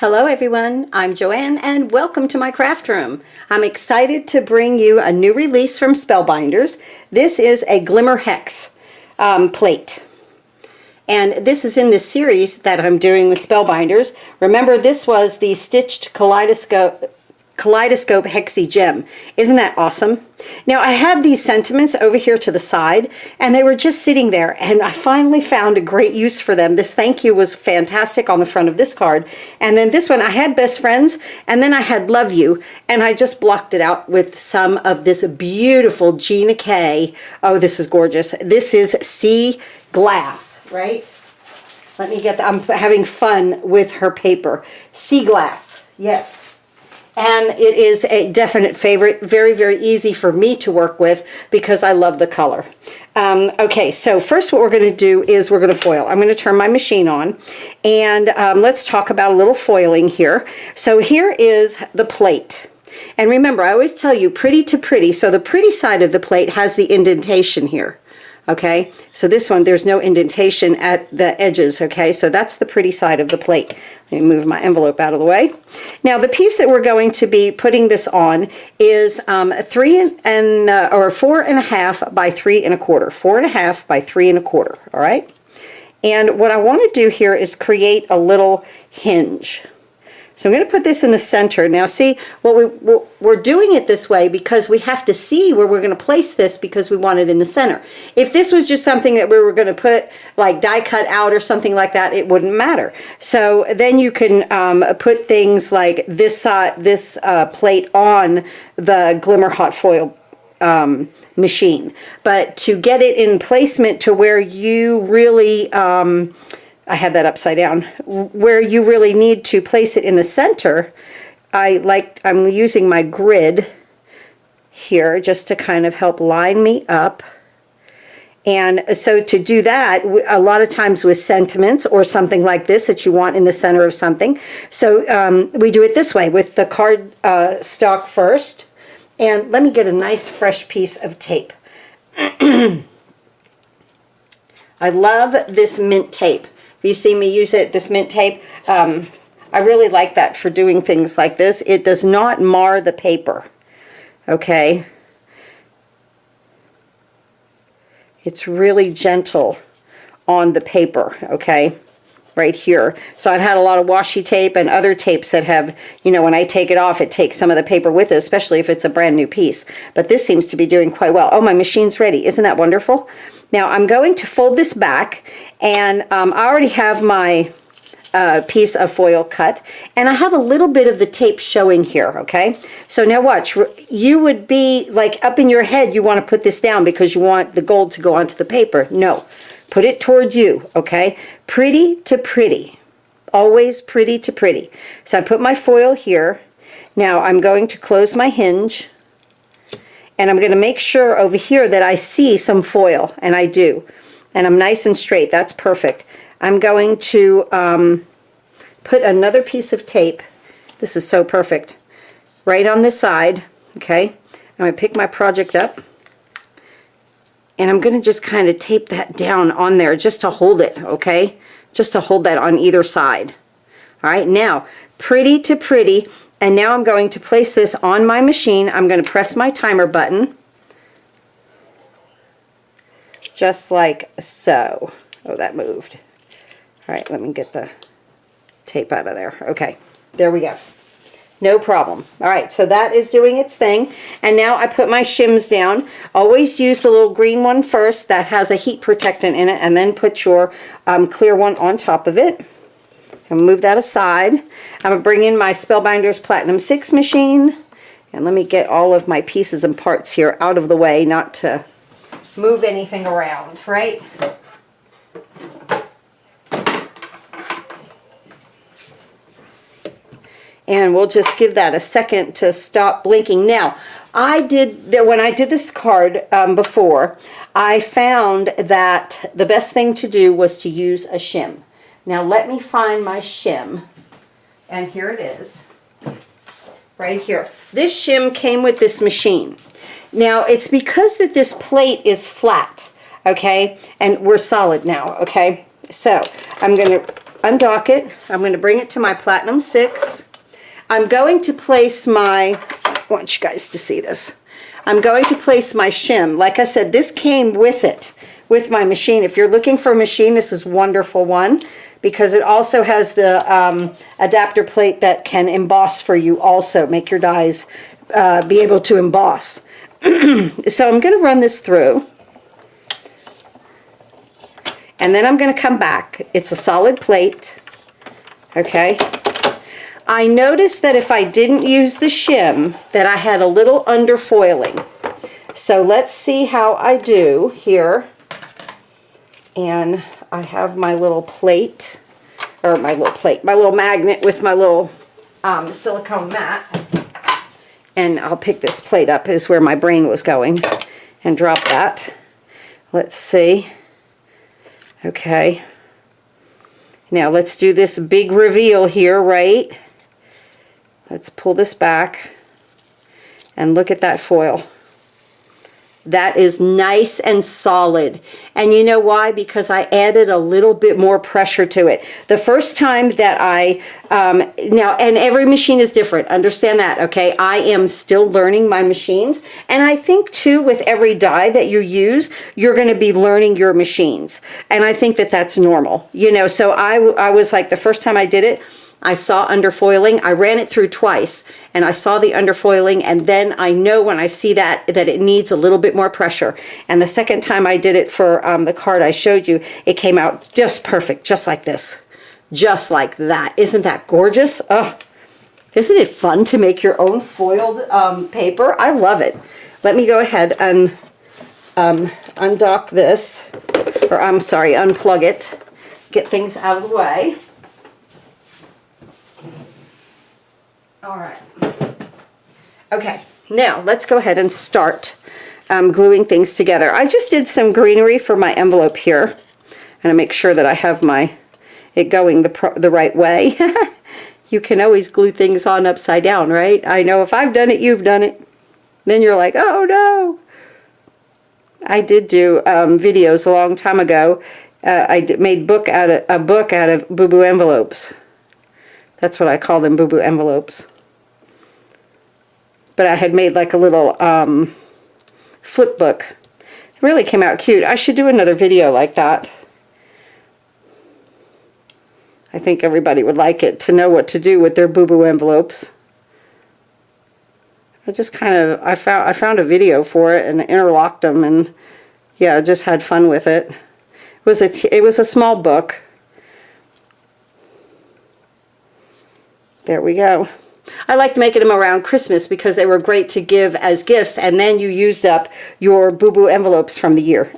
Hello everyone, I'm Joanne and welcome to my craft room. I'm excited to bring you a new release from Spellbinders. This is a Glimmer Hex plate. And this is in this series that I'm doing with Spellbinders. Remember, this was the stitched kaleidoscope HEXI-GEM. Isn't that awesome? Now I had these sentiments over here to the side and they were just sitting there, and I finally found a great use for them. This thank you was fantastic on the front of this card, and then this one I had best friends, and then I had love you, and I just blocked it out with some of this beautiful GINA K. Oh, this is gorgeous. This is sea glass, right? Let me get that. I'm having fun with her paper. Sea glass, yes. And it is a definite favorite. Very, very easy for me to work with because I love the color. Okay, so first what we're going to do is we're going to foil. I'm going to turn my machine on, and let's talk about a little foiling here. So here is the plate. And remember, I always tell you pretty to pretty. So the pretty side of the plate has the indentation here. Okay, so this one, there's no indentation at the edges. Okay, so that's the pretty side of the plate. Let me move my envelope out of the way. Now the piece that we're going to be putting this on is 4.5 by 3 1/4. 4.5 by 3 1/4. All right. And what I want to do here is create a little hinge. So I'm going to put this in the center. Now see, we're doing it this way because we have to see where we're going to place this because we want it in the center. If this was just something that we were going to put like die cut out or something like that, it wouldn't matter. So then you can put things like this plate on the Glimmer hot foil machine. But to get it in placement to where you really I had that upside down, where you really need to place it in the center, I'm using my grid here just to kind of help line me up. And so to do that, a lot of times with sentiments or something like this that you want in the center of something, so we do it this way with the card stock first. And let me get a nice fresh piece of tape. I love this mint tape. You see me use it, this mint tape. I really like that for doing things like this. It does not mar the paper. Okay. It's really gentle on the paper. Okay. Right here. So I've had a lot of washi tape and other tapes that have, you know, when I take it off, it takes some of the paper with it, especially if it's a brand new piece. But this seems to be doing quite well. Oh, my machine's ready. Isn't that wonderful? Now I'm going to fold this back, and I already have my piece of foil cut, and I have a little bit of the tape showing here. Okay, so now watch. You would be like up in your head, you want to put this down because you want the gold to go onto the paper. No, put it toward you. Okay, pretty to pretty, always pretty to pretty. So I put my foil here. Now I'm going to close my hinge, and I'm going to make sure over here that I see some foil, and I do. And I'm nice and straight. That's perfect. I'm going to put another piece of tape. This is so perfect. Right on this side. Okay. I'm going to pick my project up, and I'm going to just kind of tape that down on there just to hold it. Okay. Just to hold that on either side. All right. Now, pretty to pretty. And now I'm going to place this on my machine. I'm going to press my timer button. Just like so. Oh, that moved. All right, let me get the tape out of there. Okay, there we go. No problem. All right, so that is doing its thing. And now I put my shims down. Always use the little green one first that has a heat protectant in it, and then put your clear one on top of it. I'm going to move that aside. I'm going to bring in my Spellbinders Platinum 6 machine. And let me get all of my pieces and parts here out of the way, not to move anything around, right? And we'll just give that a second to stop blinking. Now, when I did this card before, I found that the best thing to do was to use a shim. Now let me find my shim, and here it is, right here. This shim came with this machine. Now it's because that this plate is flat, okay, and we're solid now, okay. So I'm going to undock it. I'm going to bring it to my Platinum 6. I'm going to place my, I want you guys to see this. I'm going to place my shim. Like I said, this came with it, with my machine. If you're looking for a machine, this is a wonderful one because it also has the adapter plate that can emboss for you also, make your dies be able to emboss. So I'm going to run this through. And then I'm going to come back. It's a solid plate. Okay. I noticed that if I didn't use the shim, that I had a little underfoiling. So let's see how I do here. And I have my little plate, or my little magnet with my little silicone mat. And I'll pick this plate up, is where my brain was going, and drop that. Let's see. Okay. Now let's do this big reveal here, right? Let's pull this back and look at that foil. That is nice and solid. And you know why? Because I added a little bit more pressure to it. The first time that now, and every machine is different. Understand that, okay? I am still learning my machines. And I think, too, with every die that you use, you're going to be learning your machines. And I think that that's normal. You know, so I was like, the first time I did it, I saw underfoiling. I ran it through twice and I saw the underfoiling, and then I know when I see that it needs a little bit more pressure. And the second time I did it for the card I showed you, it came out just perfect, just like this. Just like that. Isn't that gorgeous? Oh, isn't it fun to make your own foiled paper? I love it. Let me go ahead and undock this, or I'm sorry, unplug it, get things out of the way. All right. Okay, now let's go ahead and start gluing things together. I just did some greenery for my envelope here, and I make sure that I have it going the right way. You can always glue things on upside down, right? I know if I've done it, you've done it. Then you're like, oh no. I did do videos a long time ago. I made a book out of boo-boo envelopes. That's what I call them, boo-boo envelopes. But I had made like a little flip book. It really came out cute. I should do another video like that. I think everybody would like it, to know what to do with their boo-boo envelopes. I found a video for it and interlocked them, and yeah, just had fun with it. It was a small book. There we go. I liked making them around Christmas because they were great to give as gifts, and then you used up your boo-boo envelopes from the year.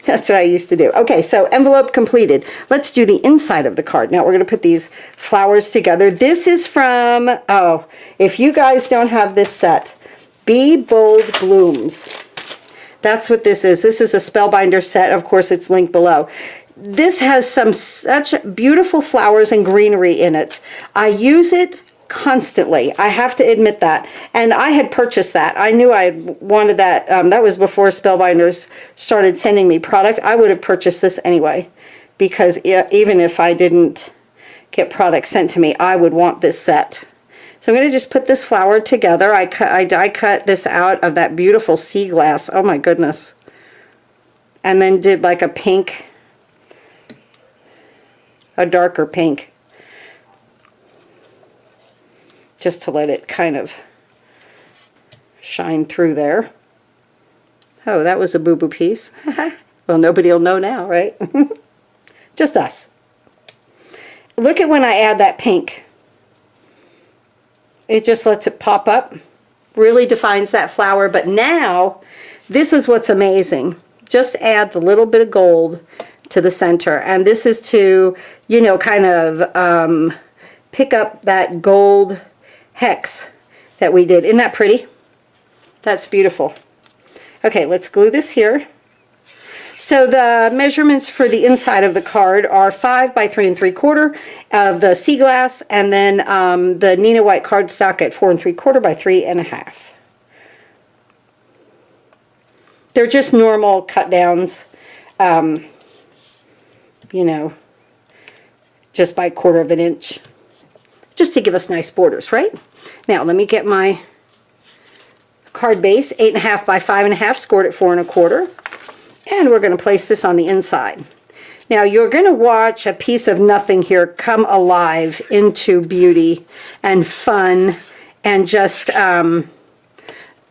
That's what I used to do. Okay, so envelope completed. Let's do the inside of the card. Now we're going to put these flowers together. This is from, oh, if you guys don't have this set, Be Bold Blooms. That's what this is. This is a Spellbinder set. Of course, it's linked below. This has such beautiful flowers and greenery in it. I use it constantly. I have to admit that. And I had purchased that. I knew I wanted that. That was before Spellbinders started sending me product. I would have purchased this anyway, because even if I didn't get product sent to me, I would want this set. So I'm going to just put this flower together. I die cut this out of that beautiful sea glass. Oh my goodness. And then did like a pink, a darker pink, just to let it kind of shine through there. Oh, that was a boo-boo piece. Well, nobody will know now, right? Just us. Look at when I add that pink. It just lets it pop up. Really defines that flower. But now, this is what's amazing. Just add the little bit of gold to the center. And this is to, you know, kind of pick up that gold hex that we did. Isn't that pretty? That's beautiful. Okay, let's glue this here. So the measurements for the inside of the card are 5 by 3 3/4 of the sea glass, and then the Neenah white cardstock at 4 3/4 by 3 1/2. They're just normal cut downs, you know, just by 1/4 of an inch, just to give us nice borders, right? Now let me get my card base, 8.5 by 5.5, scored at 4 1/4, and we're going to place this on the inside. Now you're going to watch a piece of nothing here come alive into beauty and fun and just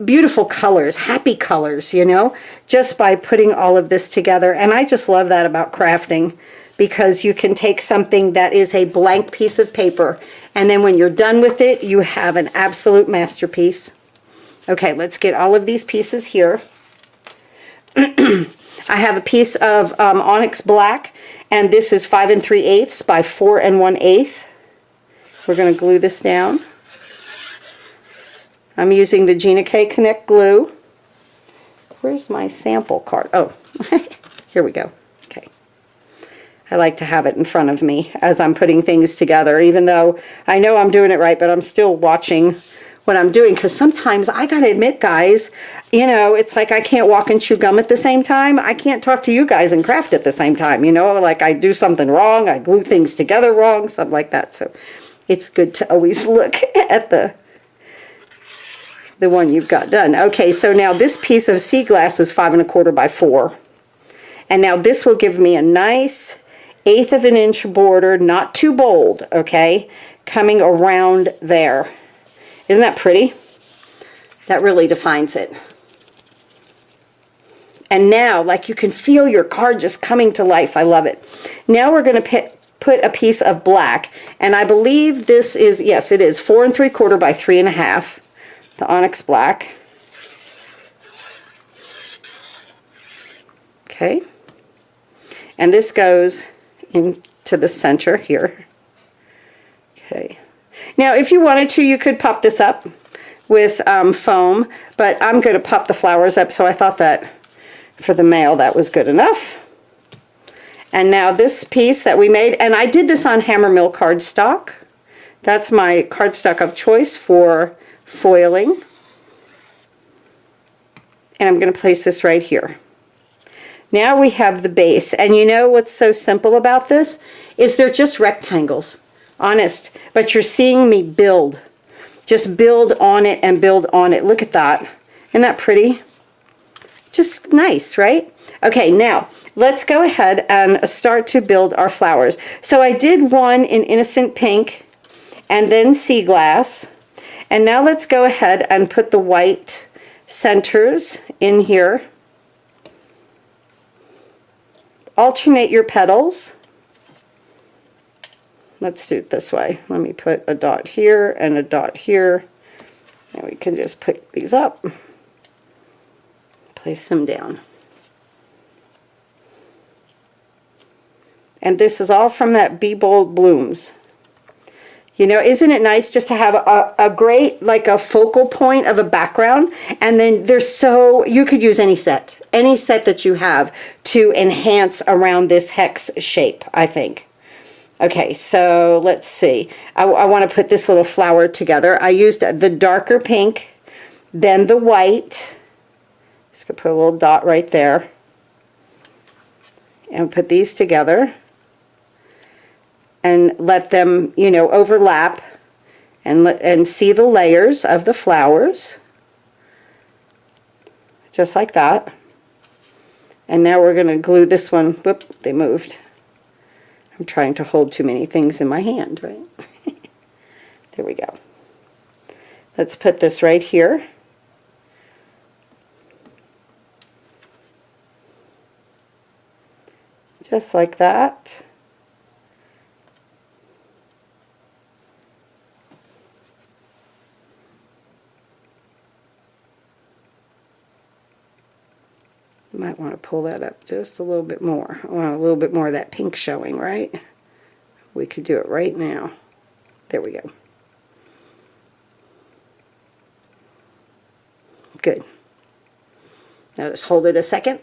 beautiful colors, happy colors, you know, just by putting all of this together. And I just love that about crafting, because you can take something that is a blank piece of paper, and then when you're done with it, you have an absolute masterpiece. Okay, let's get all of these pieces here. I have a piece of ONYX black, and this is 5 3/8 by 4 1/8. We're going to glue this down. I'm using the GINA Connect glue. Where's my sample card? Oh, here we go. Okay. I like to have it in front of me as I'm putting things together, even though I know I'm doing it right, but I'm still watching what I'm doing, because sometimes I gotta admit, guys, you know, it's like I can't walk and chew gum at the same time. I can't talk to you guys and craft at the same time, you know, like I do something wrong, I glue things together wrong, something like that. So it's good to always look at the one you've got done. Okay, so now this piece of sea glass is 5 1/4 by 4. And now this will give me a nice 1/8 of an inch border, not too bold, okay, coming around there. Isn't that pretty? That really defines it. And now, like, you can feel your card just coming to life. I love it. Now we're going to put a piece of black, and I believe this is, yes, it is 4 3/4 by 3 1/2. The ONYX black. Okay. And this goes into the center here. Okay. Now, if you wanted to, you could pop this up with foam, but I'm going to pop the flowers up, so I thought that for the mail that was good enough. And now this piece that we made, and I did this on Hammermill cardstock. That's my cardstock of choice for foiling. And I'm going to place this right here. Now we have the base, and you know what's so simple about this is they're just rectangles, honest, but you're seeing me build. Just build on it and build on it. Look at that. Isn't that pretty? Just nice, right? Okay, now let's go ahead and start to build our flowers. So I did one in Innocent Pink and then Sea Glass. And now let's go ahead and put the white centers in here. Alternate your petals. Let's do it this way. Let me put a dot here and a dot here. And we can just pick these up. Place them down. And this is all from that Be Bold Blooms. You know, isn't it nice just to have a great, like a focal point of a background, and then there's so, you could use any set that you have to enhance around this hex shape, I think. Okay, so let's see. I want to put this little flower together. I used the darker pink, then the white. Just gonna put a little dot right there. And put these together. And let them, you know, overlap and see the layers of the flowers. Just like that. And now we're going to glue this one. Whoop, they moved. I'm trying to hold too many things in my hand, right? There we go. Let's put this right here. Just like that. Might want to pull that up just a little bit more. I want a little bit more of that pink showing, right? We could do it right now. There we go. Good. Now just hold it a second.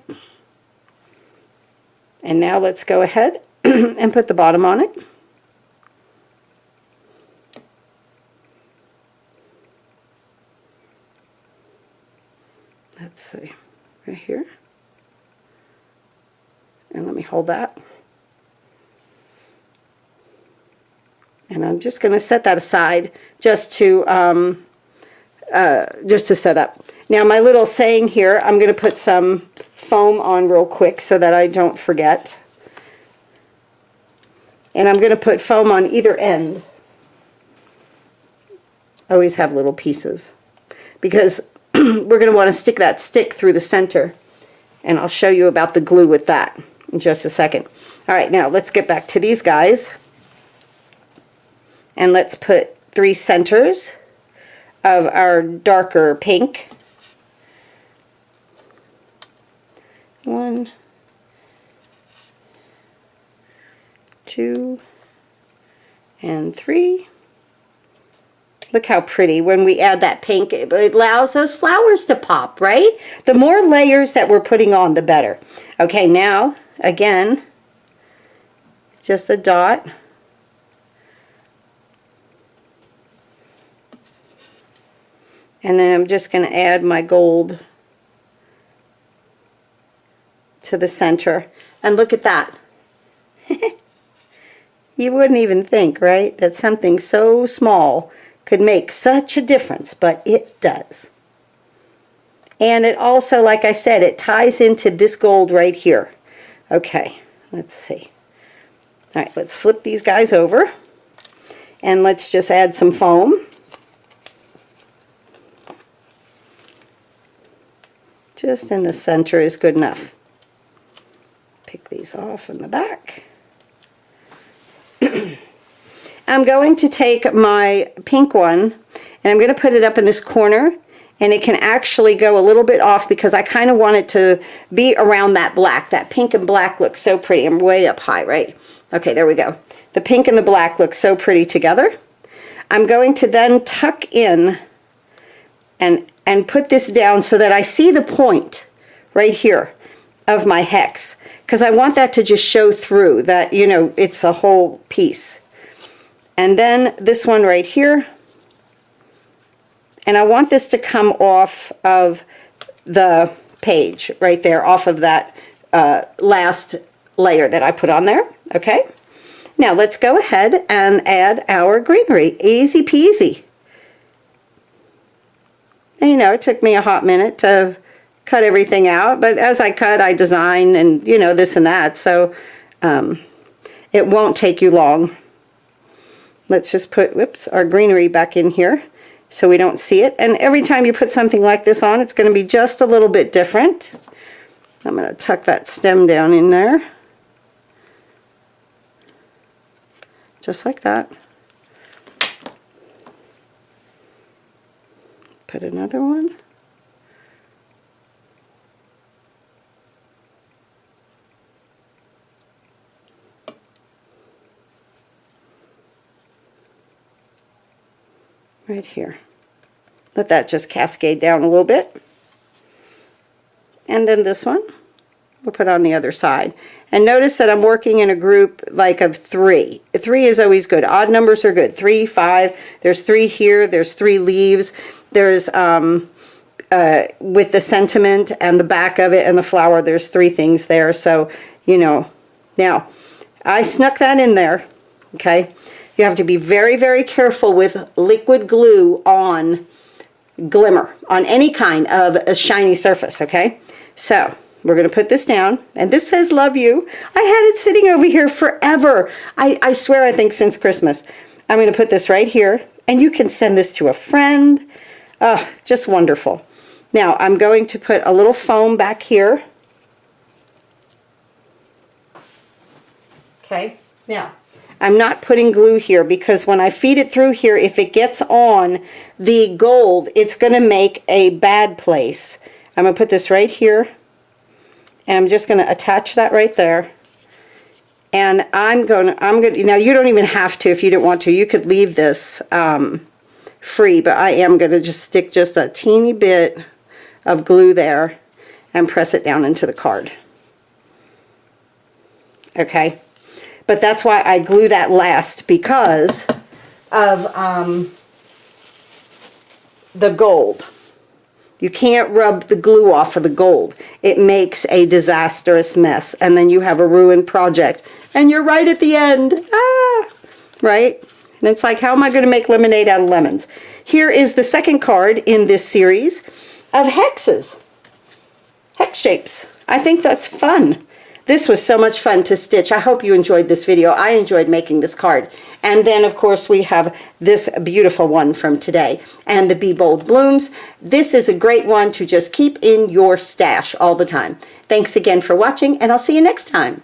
And now let's go ahead and put the bottom on it. Let's see, right here. And let me hold that. And I'm just going to set that aside just to set up. Now my little saying here, I'm going to put some foam on real quick so that I don't forget. And I'm going to put foam on either end. I always have little pieces because we're going to want to stick that stick through the center. And I'll show you about the glue with that in just a second. All right, now let's get back to these guys. And let's put 3 centers of our darker pink. 1, 2, and 3. Look how pretty. When we add that pink, it allows those flowers to pop, right? The more layers that we're putting on, the better. Okay, now, again, just a dot. And then I'm just going to add my gold to the center. And look at that. You wouldn't even think, right, that something so small could make such a difference, but it does. And it also, like I said, it ties into this gold right here. Okay, let's see. All right, let's flip these guys over. And let's just add some foam. Just in the center is good enough. Pick these off in the back. I'm going to take my pink one and I'm going to put it up in this corner, and it can actually go a little bit off because I kind of want it to be around that black. That pink and black looks so pretty. I'm way up high, right? Okay, there we go. The pink and the black look so pretty together. I'm going to then tuck in and put this down so that I see the point right here of my hex, because I want that to just show through that, you know, it's a whole piece. And then this one right here, and I want this to come off of the page right there, off of that last layer that I put on there. Okay, now let's go ahead and add our greenery. Easy peasy. And, you know, it took me a hot minute to cut everything out, but as I cut, I design and, you know, this and that, so it won't take you long. Let's just put, whoops, our greenery back in here so we don't see it. And every time you put something like this on, it's going to be just a little bit different. I'm going to tuck that stem down in there. Just like that. Put another one. Right here. Let that just cascade down a little bit. And then this one we'll put on the other side. And notice that I'm working in a group like of 3. 3 is always good. Odd numbers are good. 3, 5. There's 3 here. There's 3 leaves. There's with the sentiment and the back of it and the flower, there's 3 things there. So, you know, now I snuck that in there. Okay. You have to be very, very careful with liquid glue on Glimmer, on any kind of a shiny surface, okay? So, we're going to put this down, and this says love you. I had it sitting over here forever. I swear, I think since Christmas. I'm going to put this right here, and you can send this to a friend. Oh, just wonderful. Now, I'm going to put a little foam back here. Okay, now, I'm not putting glue here because when I feed it through here, if it gets on the gold, it's going to make a bad place. I'm going to put this right here, and I'm just going to attach that right there. And I'm going to, now you don't even have to if you don't want to. You could leave this free, but I am going to just stick just a teeny bit of glue there and press it down into the card. Okay. But that's why I glue that last, because of the gold. You can't rub the glue off of the gold. It makes a disastrous mess, and then you have a ruined project. And you're right at the end. Ah, right? And it's like, how am I going to make lemonade out of lemons? Here is the second card in this series of hexes. Hex shapes. I think that's fun. This was so much fun to stitch. I hope you enjoyed this video. I enjoyed making this card. And then, of course, we have this beautiful one from today. And the Be Bold Blooms. This is a great one to just keep in your stash all the time. Thanks again for watching, and I'll see you next time.